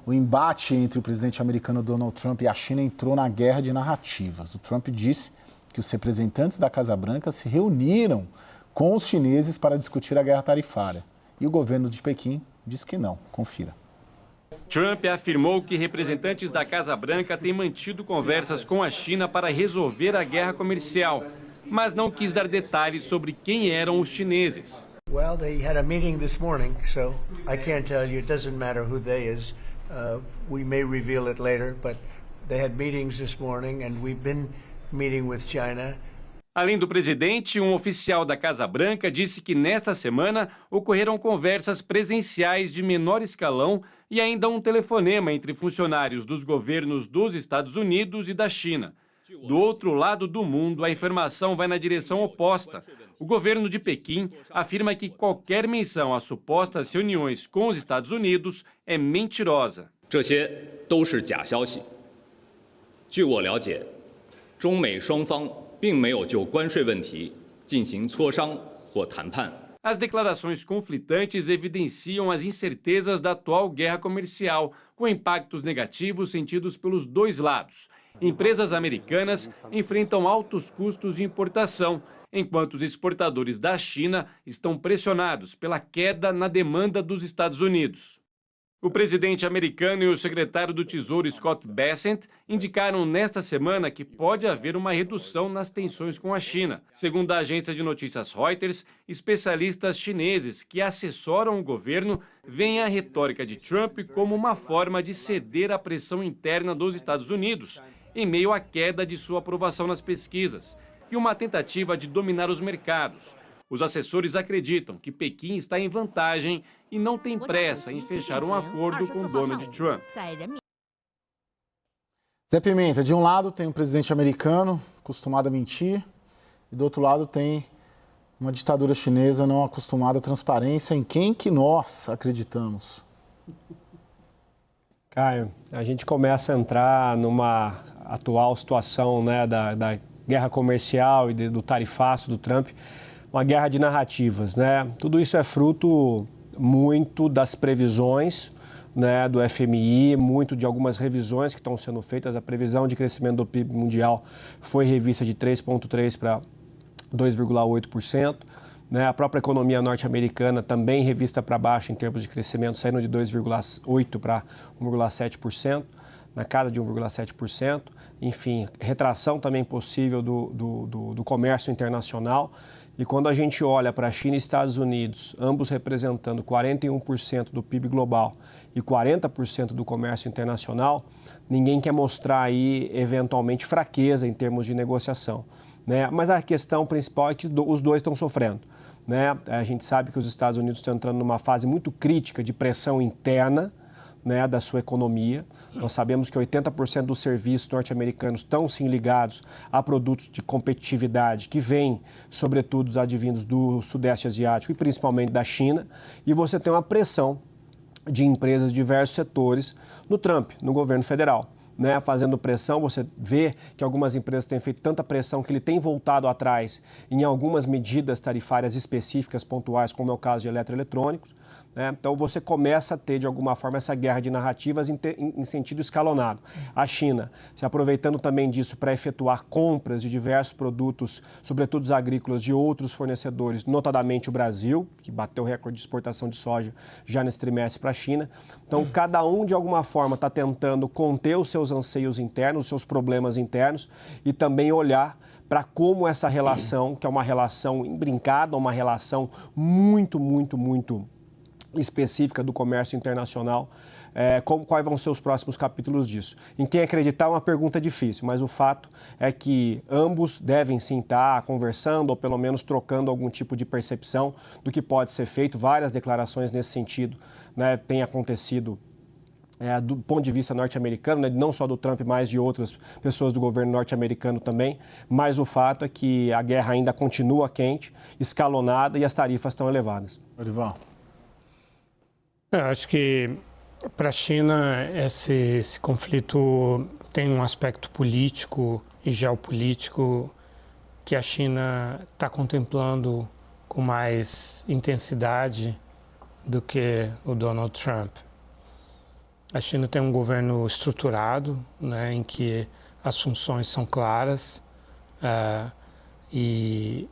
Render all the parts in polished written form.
O embate entre o presidente americano Donald Trump e a China entrou na guerra de narrativas. O Trump disse que os representantes da Casa Branca se reuniram com os chineses para discutir a guerra tarifária. E o governo de Pequim disse que não. Confira. Trump afirmou que representantes da Casa Branca têm mantido conversas com a China para resolver a guerra comercial, mas não quis dar detalhes sobre quem eram os chineses. Well, they had a meeting this morning, so I can't tell you. It doesn't matter who they is. We may reveal it later, but they had meetings this morning, and we've been meeting with China. Além do presidente, um oficial da Casa Branca disse que nesta semana ocorreram conversas presenciais de menor escalão e ainda um telefonema entre funcionários dos governos dos Estados Unidos e da China. Do outro lado do mundo, a informação vai na direção oposta. O governo de Pequim afirma que qualquer menção a supostas reuniões com os Estados Unidos é mentirosa. 这些都是假消息。据我了解，中美双方并没有就关税问题进行磋商或谈判。 As declarações conflitantes evidenciam as incertezas da atual guerra comercial, com impactos negativos sentidos pelos dois lados. Empresas americanas enfrentam altos custos de importação, enquanto os exportadores da China estão pressionados pela queda na demanda dos Estados Unidos. O presidente americano e o secretário do Tesouro, Scott Bessent, indicaram nesta semana que pode haver uma redução nas tensões com a China. Segundo a agência de notícias Reuters, especialistas chineses que assessoram o governo veem a retórica de Trump como uma forma de ceder à pressão interna dos Estados Unidos, em meio à queda de sua aprovação nas pesquisas, e uma tentativa de dominar os mercados. Os assessores acreditam que Pequim está em vantagem e não tem pressa em fechar um acordo com Donald Trump. Zé Pimenta, de um lado tem um presidente americano acostumado a mentir e do outro lado tem uma ditadura chinesa não acostumada à transparência. Em quem que nós acreditamos? Caio, a gente começa a entrar numa atual situação, né, da guerra comercial e do tarifaço do Trump, uma guerra de narrativas, né? Tudo isso é fruto muito das previsões, né, do FMI, muito de algumas revisões que estão sendo feitas. A previsão de crescimento do PIB mundial foi revista de 3,3% para 2,8%. Né? A própria economia norte-americana também revista para baixo em termos de crescimento, saindo de 2,8% para 1,7%, na casa de 1,7%. Enfim, retração também possível do comércio internacional. E quando a gente olha para a China e Estados Unidos, ambos representando 41% do PIB global e 40% do comércio internacional, ninguém quer mostrar aí, eventualmente, fraqueza em termos de negociação. Né? Mas a questão principal é que os dois estão sofrendo. Né? A gente sabe que os Estados Unidos estão entrando numa fase muito crítica de pressão interna, né, da sua economia. Nós sabemos que 80% dos serviços norte-americanos estão sim ligados a produtos de competitividade que vêm, sobretudo, advindos do Sudeste Asiático e principalmente da China. E você tem uma pressão de empresas de diversos setores no Trump, no governo federal. Né, fazendo pressão, você vê que algumas empresas têm feito tanta pressão que ele tem voltado atrás em algumas medidas tarifárias específicas, pontuais, como é o caso de eletroeletrônicos. Né? Então, você começa a ter, de alguma forma, essa guerra de narrativas em sentido escalonado. A China se aproveitando também disso para efetuar compras de diversos produtos, sobretudo os agrícolas, de outros fornecedores, notadamente o Brasil, que bateu o recorde de exportação de soja já nesse trimestre para a China. Então, cada um, de alguma forma, está tentando conter os seus anseios internos, os seus problemas internos e também olhar para como essa relação, que é uma relação imbrincada, uma relação muito específica do comércio internacional, quais vão ser os próximos capítulos disso. Em quem acreditar é uma pergunta difícil, mas o fato é que ambos devem sim estar conversando ou pelo menos trocando algum tipo de percepção do que pode ser feito. Várias declarações nesse sentido, né, têm acontecido do ponto de vista norte-americano, né, não só do Trump, mas de outras pessoas do governo norte-americano também, mas o fato é que a guerra ainda continua quente, escalonada e as tarifas estão elevadas. Orival. Acho que para a China esse conflito tem um aspecto político e geopolítico que a China está contemplando com mais intensidade do que o Donald Trump. A China tem um governo estruturado, né, em que as funções são claras e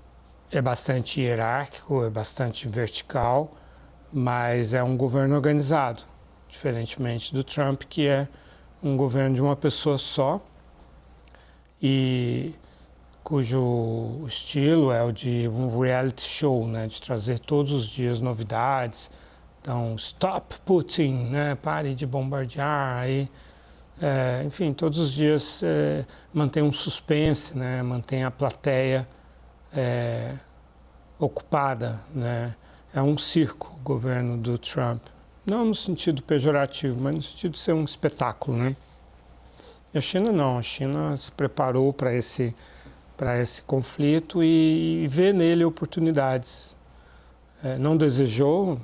é bastante hierárquico, é bastante vertical, mas é um governo organizado, diferentemente do Trump, que é um governo de uma pessoa só e cujo estilo é o de um reality show, né, de trazer todos os dias novidades. Então, stop Putin, né, pare de bombardear, aí, enfim, todos os dias mantém um suspense, né, mantém a plateia ocupada, né. É um circo o governo do Trump, não no sentido pejorativo, mas no sentido de ser um espetáculo, né. E a China não, a China se preparou para esse conflito e vê nele oportunidades. Não desejou,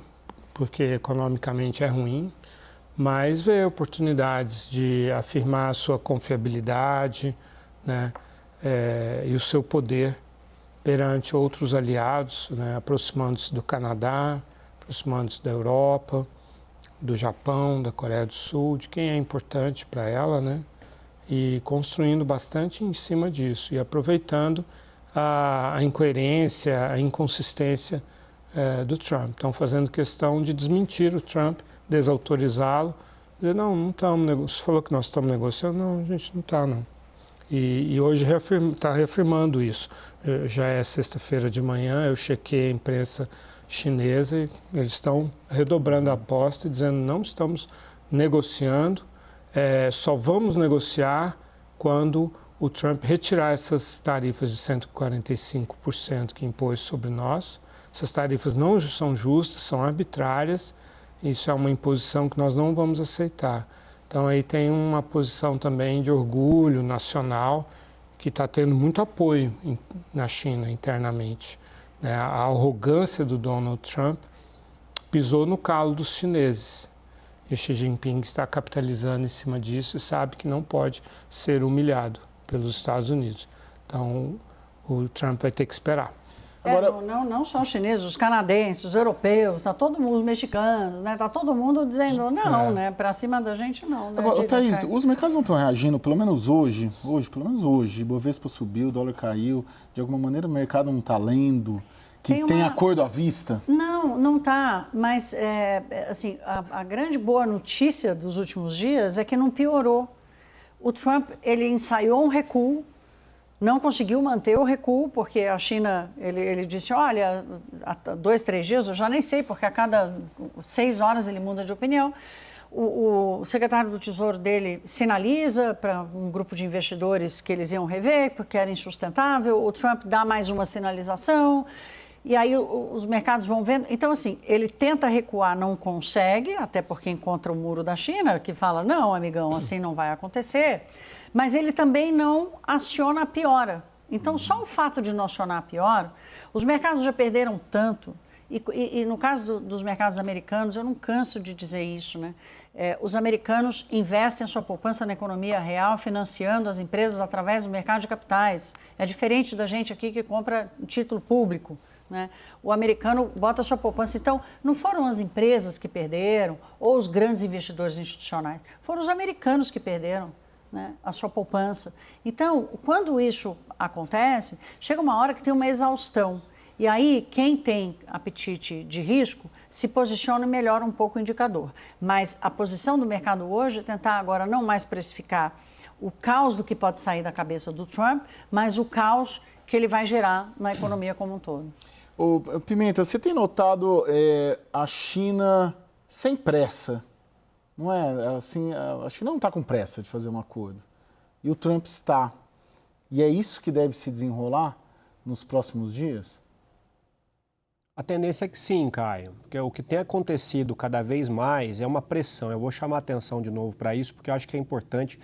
porque economicamente é ruim, mas vê oportunidades de afirmar a sua confiabilidade, né, e o seu poder perante outros aliados, né, aproximando-se do Canadá, aproximando-se da Europa, do Japão, da Coreia do Sul, de quem é importante para ela, né, e construindo bastante em cima disso e aproveitando a incoerência, a inconsistência do Trump. Estão fazendo questão de desmentir o Trump, desautorizá-lo, dizer, não estamos negociando. Você falou que nós estamos negociando? Não, a gente não está, não. E hoje está reafirmando isso. Já é sexta-feira de manhã, eu chequei a imprensa chinesa e eles estão redobrando a aposta e dizendo não estamos negociando, só vamos negociar quando o Trump retirar essas tarifas de 145% que impôs sobre nós. Essas tarifas não são justas, são arbitrárias, isso é uma imposição que nós não vamos aceitar. Então aí tem uma posição também de orgulho nacional que está tendo muito apoio na China internamente. A arrogância do Donald Trump pisou no calo dos chineses. E Xi Jinping está capitalizando em cima disso e sabe que não pode ser humilhado pelos Estados Unidos. Então o Trump vai ter que esperar. Agora, não só os chineses, os canadenses, os europeus, tá todo mundo, os mexicanos, né? Tá todo mundo dizendo não, né? Para cima da gente não. Né? Agora, Thaís, os mercados não estão reagindo, pelo menos hoje, o Bovespa subiu, o dólar caiu, de alguma maneira o mercado não está lendo, que tem acordo à vista? Não está, mas assim, a grande boa notícia dos últimos dias é que não piorou. O Trump, ele ensaiou um recuo, não conseguiu manter o recuo, porque a China, ele disse, olha, há 2, 3 dias, eu já nem sei, porque a cada 6 horas ele muda de opinião. O secretário do Tesouro dele sinaliza para um grupo de investidores que eles iam rever, porque era insustentável. O Trump dá mais uma sinalização, e aí os mercados vão vendo. Então, assim, ele tenta recuar, não consegue, até porque encontra o muro da China, que fala, não, amigão, assim não vai acontecer. Mas ele também não aciona a piora. Então, só o fato de não acionar a piora, os mercados já perderam tanto, e no caso dos mercados americanos, eu não canso de dizer isso, né? Os americanos investem a sua poupança na economia real, financiando as empresas através do mercado de capitais. É diferente da gente aqui que compra título público, né? O americano bota a sua poupança. Então, não foram as empresas que perderam, ou os grandes investidores institucionais, foram os americanos que perderam, né, a sua poupança. Então, quando isso acontece, chega uma hora que tem uma exaustão. E aí, quem tem apetite de risco se posiciona e melhora um pouco o indicador. Mas a posição do mercado hoje é tentar agora não mais precificar o caos do que pode sair da cabeça do Trump, mas o caos que ele vai gerar na economia como um todo. Ô, Pimenta, você tem notado a China sem pressa? Não é assim, a China não está com pressa de fazer um acordo. E o Trump está. E é isso que deve se desenrolar nos próximos dias? A tendência é que sim, Caio. Porque o que tem acontecido cada vez mais é uma pressão. Eu vou chamar a atenção de novo para isso, porque eu acho que é importante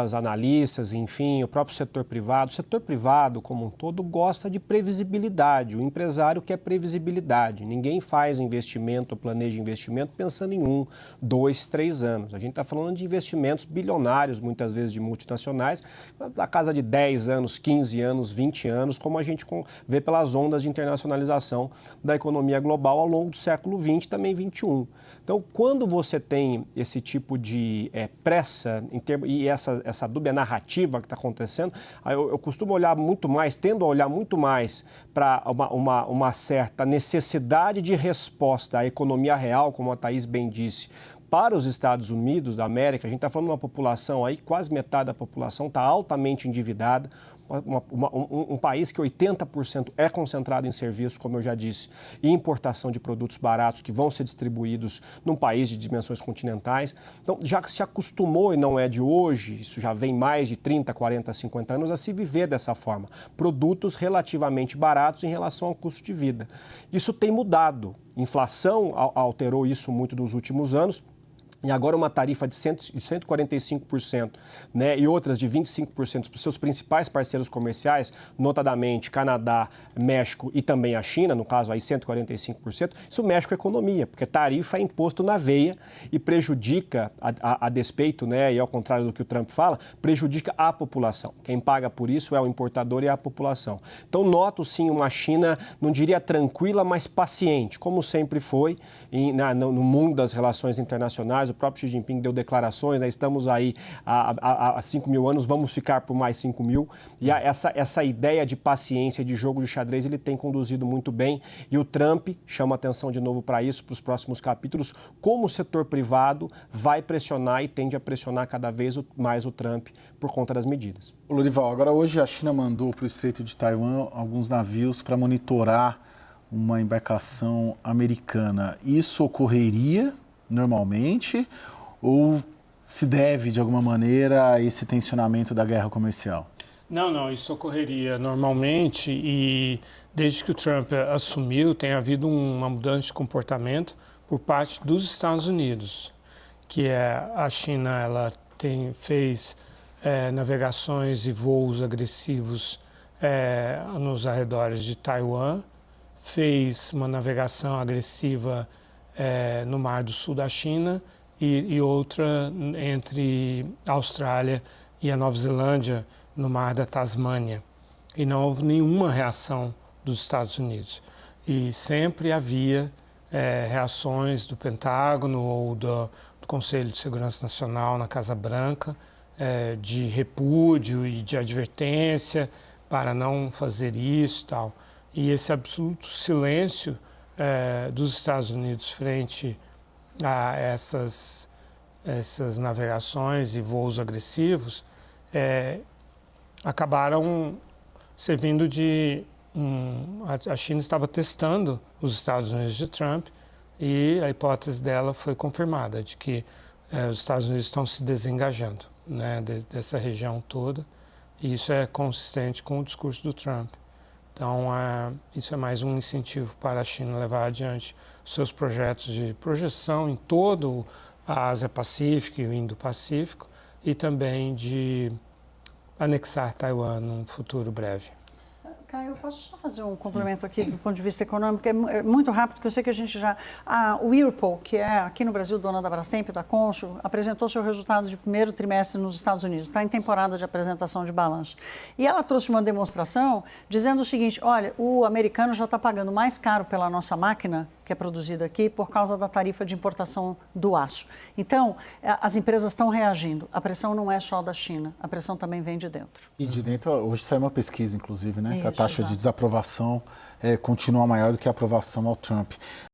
os analistas, enfim, o próprio setor privado. O setor privado, como um todo, gosta de previsibilidade. O empresário quer previsibilidade. Ninguém faz investimento, planeja investimento pensando em 1, 2, 3 anos. A gente está falando de investimentos bilionários, muitas vezes de multinacionais, da casa de 10 anos, 15 anos, 20 anos, como a gente vê pelas ondas de internacionalização da economia global ao longo do século XX e também XXI. Então, quando você tem esse tipo de pressa e essa dúbia narrativa que está acontecendo, eu costumo olhar muito mais, tendo a olhar muito mais para uma certa necessidade de resposta à economia real, como a Thaís bem disse, para os Estados Unidos da América. A gente está falando de uma população aí, quase metade da população está altamente endividada, um país que 80% é concentrado em serviços, como eu já disse, e importação de produtos baratos que vão ser distribuídos num país de dimensões continentais. Então, já se acostumou, e não é de hoje, isso já vem mais de 30, 40, 50 anos, a se viver dessa forma. Produtos relativamente baratos em relação ao custo de vida. Isso tem mudado. Inflação alterou isso muito nos últimos anos. E agora uma tarifa de 145%, né, e outras de 25% para os seus principais parceiros comerciais, notadamente Canadá, México e também a China, no caso aí 145%, isso mexe com a economia, porque tarifa é imposto na veia e prejudica, a despeito, né, e ao contrário do que o Trump fala, prejudica a população. Quem paga por isso é o importador e a população. Então noto sim uma China, não diria tranquila, mas paciente, como sempre foi no mundo das relações internacionais. O próprio Xi Jinping deu declarações, né? Estamos aí há 5 mil anos, vamos ficar por mais 5 mil. E essa ideia de paciência, de jogo de xadrez, ele tem conduzido muito bem. E o Trump chama atenção de novo para isso, para os próximos capítulos, como o setor privado vai pressionar e tende a pressionar cada vez mais o Trump por conta das medidas. Lorival, agora hoje a China mandou para o Estreito de Taiwan alguns navios para monitorar uma embarcação americana. Isso ocorreria normalmente ou se deve, de alguma maneira, a esse tensionamento da guerra comercial? Não, isso ocorreria normalmente e desde que o Trump assumiu tem havido uma mudança de comportamento por parte dos Estados Unidos, que é a China, ela fez navegações e voos agressivos nos arredores de Taiwan, fez uma navegação agressiva no Mar do Sul da China e outra entre a Austrália e a Nova Zelândia, no Mar da Tasmânia. E não houve nenhuma reação dos Estados Unidos. E sempre havia reações do Pentágono ou do Conselho de Segurança Nacional na Casa Branca, de repúdio e de advertência para não fazer isso e tal. E esse absoluto silêncio dos Estados Unidos frente a essas navegações e voos agressivos acabaram servindo de... a China estava testando os Estados Unidos de Trump e a hipótese dela foi confirmada, de que os Estados Unidos estão se desengajando, né, dessa região toda, e isso é consistente com o discurso do Trump. Então, isso é mais um incentivo para a China levar adiante seus projetos de projeção em todo a Ásia-Pacífico e o Indo-Pacífico e também de anexar Taiwan num futuro breve. Caio, eu posso só fazer um complemento aqui do ponto de vista econômico? É muito rápido, porque eu sei que a gente já... O Whirlpool, que é aqui no Brasil dona da Brastemp, da Consul, apresentou seu resultado de primeiro trimestre nos Estados Unidos. Está em temporada de apresentação de balanço. E ela trouxe uma demonstração dizendo o seguinte: olha, o americano já está pagando mais caro pela nossa máquina, que é produzida aqui, por causa da tarifa de importação do aço. Então, as empresas estão reagindo. A pressão não é só da China, a pressão também vem de dentro. E de dentro, hoje saiu uma pesquisa, inclusive, né? Isso, que a taxa de desaprovação continua maior do que a aprovação ao Trump.